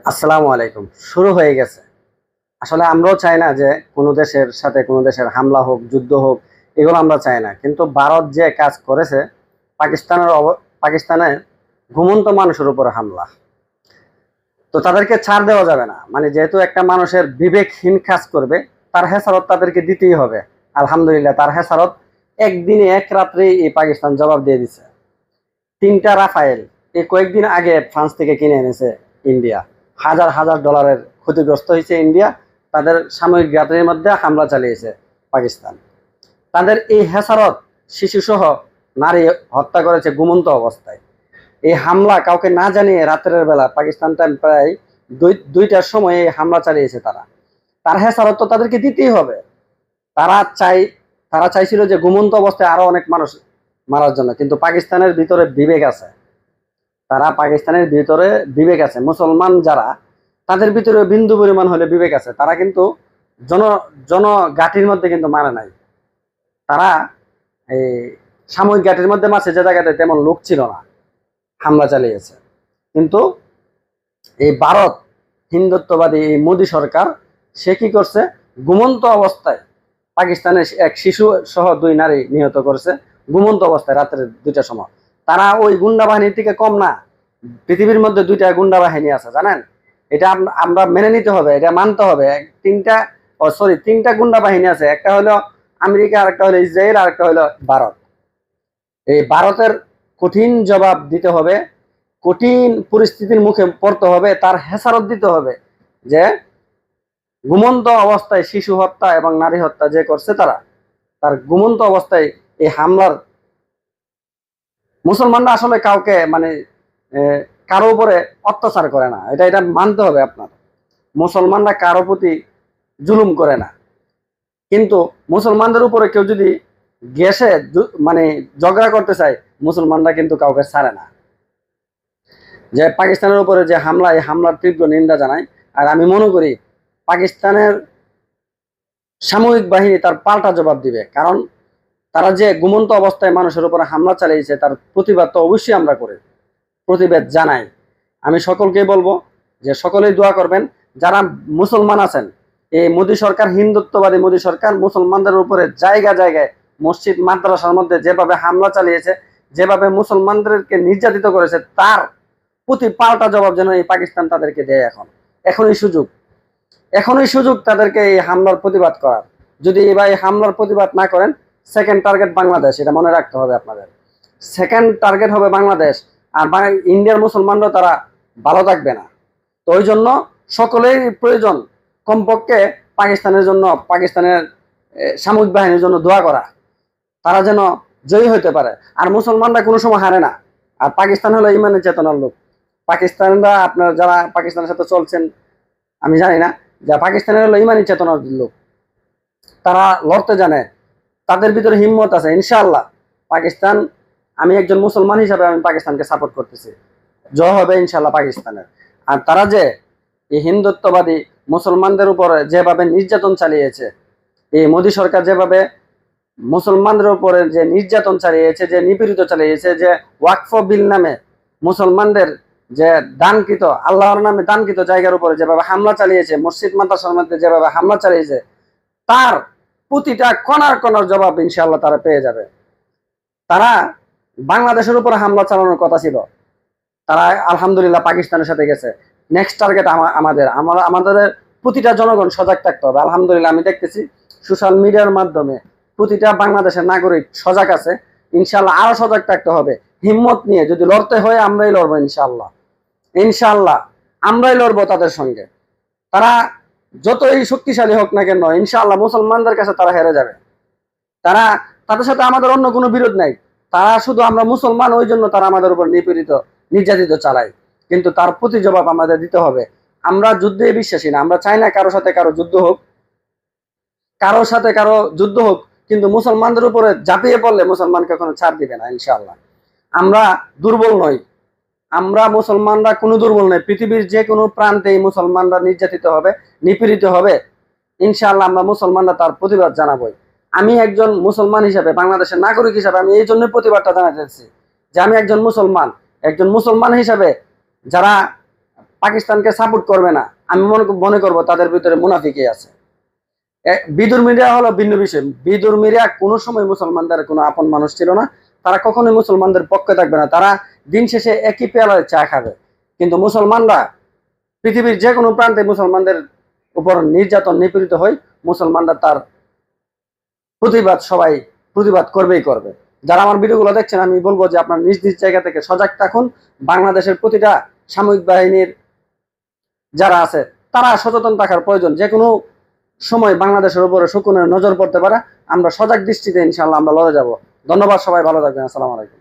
আসসালামু আলাইকুম। শুরু হয়ে গেছে। আসলে আমরাও চাই না যে কোনো দেশের সাথে কোনো দেশের হামলা হোক, যুদ্ধ হোক, এগুলো আমরা চাই না। কিন্তু ভারত যে কাজ করেছে, পাকিস্তানের ঘুমন্ত মানুষের উপরে হামলা। তো তাদেরকে ছাড় দেওয়া যাবে না। মানে যেহেতু একটা মানুষের বিবেকহীন কাজ করবে, তার হেসারত তাদেরকে দিতেই হবে। আলহামদুলিল্লাহ তার হেসারত একদিনে এক রাত্রেই এই পাকিস্তান জবাব দিয়ে দিছে। ৩টা রাফায়েল এই কয়েকদিন আগে ফ্রান্স থেকে কিনে এনেছে ইন্ডিয়া। হাজার হাজার ডলারের ক্ষতিগ্রস্ত হয়েছে ইন্ডিয়া। তাদের সামরিক ঘাঁটির মধ্যে হামলা চালিয়েছে পাকিস্তান। তাদের এই হেসারত শিশুসহ নারী হত্যা করেছে ঘুমন্ত অবস্থায়। এই হামলা কাউকে না জানিয়ে রাতের বেলা পাকিস্তান টাইম প্রায় দুইটার সময় এই হামলা চালিয়েছে তারা। তার হেসারত তো তাদেরকে দিতেই হবে। তারা চাই তারা চাইছিল যে ঘুমন্ত অবস্থায় আরো অনেক মানুষ মারার জন্য, কিন্তু পাকিস্তানের ভিতরে বিবেক আছে। পাকিস্তানের ভিতরে বিবেক আছে। মুসলমান যারা, তাদের ভিতরে বিন্দু পরিমাণ হলে বিবেক আছে। তারা কিন্তু জন জনঘাটির মধ্যে কিন্তু মারে নাই। তারা এই সাময়িক ঘাটির মধ্যে মারছে, যে জায়গাতে তেমন লোক ছিল না, হামলা চালিয়েছে। কিন্তু এই ভারত হিন্দুত্ববাদী এই মোদী সরকার, সে কি করছে? ঘুমন্ত অবস্থায় পাকিস্তানের এক শিশু সহ 2 নারী নিহত করেছে, ঘুমন্ত অবস্থায় রাত্রে 2টার সময়। তারা ওই গুন্ডা বাহিনীর থেকে কম না। পৃথিবীর মধ্যে 2টা গুন্ডা বাহিনী আছে, জানেন? এটা আমরা মেনে নিতে হবে, এটা মানতে হবে। 3টা গুন্ডা বাহিনী আছে। একটা হলো আমেরিকা, আরেকটা হলো ইসরায়েল, আরেকটা হলো ভারত। এই ভারতের কঠিন জবাব দিতে হবে, কঠিন পরিস্থিতির মুখে পড়তে হবে, তার হেসারত দিতে হবে যে ঘুমন্ত অবস্থায় শিশু হত্যা এবং নারী হত্যা যে করছে, তার ঘুমন্ত অবস্থায় এই হামলার। মুসলমানরা আসলে কাউকে মানে কারো উপরে অত্যাচার করে না, এটা মানতে হবে আপনার। মুসলমানরা কারো প্রতি জুলুম করে না। কিন্তু মুসলমানদের উপরে কেউ যদি গ্যাসে মানে ঝগড়া করতে চায়, মুসলমানরা কিন্তু কাউকে ছাড়ে না। যে পাকিস্তানের উপরে যে হামলা, এই হামলার তীব্র নিন্দা জানায়। আর আমি মনে করি পাকিস্তানের সামরিক বাহিনী তার পাল্টা জবাব দিবে। কারণ তারা যে ঘুমন্ত অবস্থায় মানুষের উপরে হামলা চালিয়েছে, তার প্রতিবাদ তো অবশ্যই আমরা করি, প্রতিবাদ জানাই। আমি সকলকেই বলবো যে সকলেই দোয়া করবেন। যারা মুসলমান আছেন, এই মোদী সরকার, হিন্দুত্ববাদী মোদী সরকার মুসলমানদের উপরে জায়গা জায়গায় মসজিদ মাদ্রাসার মধ্যে যেভাবে হামলা চালিয়েছে, যেভাবে মুসলমানদেরকে নির্যাতিত করেছে, তার প্রতি পাল্টা জবাব যেন এই পাকিস্তান তাদেরকে দেয়। এখনই সুযোগ, তাদেরকে এই হামলার প্রতিবাদ করার। যদি এবার এই হামলার প্রতিবাদ না করেন, সেকেন্ড টার্গেট বাংলাদেশ, এটা মনে রাখতে হবে আপনাদের। সেকেন্ড টার্গেট হবে বাংলাদেশ। আর ইন্ডিয়ার মুসলমানরা তারা ভালো থাকবে না। তো ওই জন্য সকলেই প্রয়োজন কমপক্ষে পাকিস্তানের সামরিক বাহিনীর জন্য দোয়া করা, তারা যেন জয়ী হতে পারে। আর মুসলমানরা কোনো সময় হারে না। আর পাকিস্তান হলো ইমানের চেতনার লোক। পাকিস্তানরা, আপনারা যারা পাকিস্তানের সাথে চলছেন, আমি জানি না, যা পাকিস্তানের হলো ইমানি চেতনার লোক। তারা লড়তে জানে, তাদের ভিতরে হিম্মত আছে। ইনশাআল্লাহ পাকিস্তান, আমি একজন মুসলমান হিসাবে আমি পাকিস্তানকে সাপোর্ট করতেছি। জয় হবে ইনশাআল্লাহ পাকিস্তানের। আর তারা যে এই হিন্দুত্ববাদী মুসলমানদের উপরে যেভাবে নির্যাতন চালিয়েছে, এই মোদী সরকার যেভাবে মুসলমানদের উপরে যে নির্যাতন চালিয়েছে, যে নিপীড়িত চালিয়েছে, যে ওয়াকফ বিল নামে মুসলমানদের যে দানকৃত, আল্লাহর নামে দানকৃত জায়গার উপরে যেভাবে হামলা চালিয়েছে, মসজিদ মাদ্রাসার মধ্যে যেভাবে হামলা চালিয়েছে, তার প্রতিটা কণার কণার জবাব ইনশাআল্লাহ তারা পেয়ে যাবে। তারা বাংলাদেশের উপরে হামলা চালানোর কথা ছিল, তারা আলহামদুলিল্লাহ পাকিস্তানের সাথে গেছে। নেক্সট টার্গেট আমাদের প্রতিটা জনগণ সজাগ থাকতে হবে। আলহামদুলিল্লাহ আমি দেখতেছি সোশ্যাল মিডিয়ার মাধ্যমে প্রতিটা বাংলাদেশের নাগরিক সজাগ আছে। ইনশাআল্লাহ আরো সজাগ থাকতে হবে। হিম্মত নিয়ে যদি লড়তে হয়, আমরাই লড়বো ইনশাআল্লাহ আমরাই লড়বো তাদের সঙ্গে। তারা যতই শক্তিশালী হোক না কেন, ইনশাআল্লাহ মুসলমানদের কাছে তারা হেরে যাবে। তাদের সাথে আমাদের অন্য কোনো বিরোধ নাই। তারা শুধু, আমরা মুসলমান, ওই জন্য তারা আমাদের উপর নির্যাতিত চালায়। কিন্তু তার প্রতি জবাব আমাদের দিতে হবে। আমরা যুদ্ধে বিশ্বাসী না। আমরা চাই না কারোর সাথে কারো যুদ্ধ হোক, কিন্তু মুসলমানদের উপরে ঝাঁপিয়ে পড়লে মুসলমানকে কোনো ছাড় দিবে না ইনশাআল্লাহ। আমরা দুর্বল নই, আমরা মুসলমানরা কোনো দুর্বল নয়। পৃথিবীর যে কোনো প্রান্তে মুসলমানরা নির্যাতিত হবে, নিপীড়িত হবে, ইনশাআল্লাহ আমরা মুসলমানরা তার প্রতিবাদ জানাবই। আমি একজন মুসলমান হিসাবে, বাংলাদেশের নাগরিক হিসাবে, আমি এই জন্য প্রতিবাদটা জানাতে চাচ্ছি যে আমি একজন মুসলমান হিসাবে, যারা পাকিস্তানকে সাপোর্ট করবে না, আমি মনে করবো তাদের ভিতরে মুনাফিকই আছে। বিধর্মীরা হলো ভিন্ন বিষয়। বিধর্মীরা কোনো সময় মুসলমানদের কোনো আপন মানুষ ছিল না, তারা কখনোই মুসলমানদের পক্ষে থাকবে না, তারা দিন শেষে একই পেয়ালায় চা খাবে। কিন্তু মুসলমানরা পৃথিবীর যে কোনো প্রান্তে মুসলমানদের উপর নির্যাতন নিপীড়িত হয়, মুসলমানরা তার সবাই প্রতিবাদ করবেই করবে। যারা আমার ভিডিওগুলো দেখছেন, আমি বলবো যে আপনার নিজ নিজ জায়গা থেকে সজাগ থাকুন। বাংলাদেশের প্রতিটা সামরিক বাহিনীর যারা আছে তারা সচেতন থাকার প্রয়োজন। যে কোনো সময় বাংলাদেশের উপরে শকুনের নজর পড়তে পারে। আমরা সজাগ দৃষ্টিতে ইনশাআল্লাহ আমরা লড়ে যাব। ধন্যবাদ, সবাই ভালো থাকবেন। আসসালামু আলাইকুম।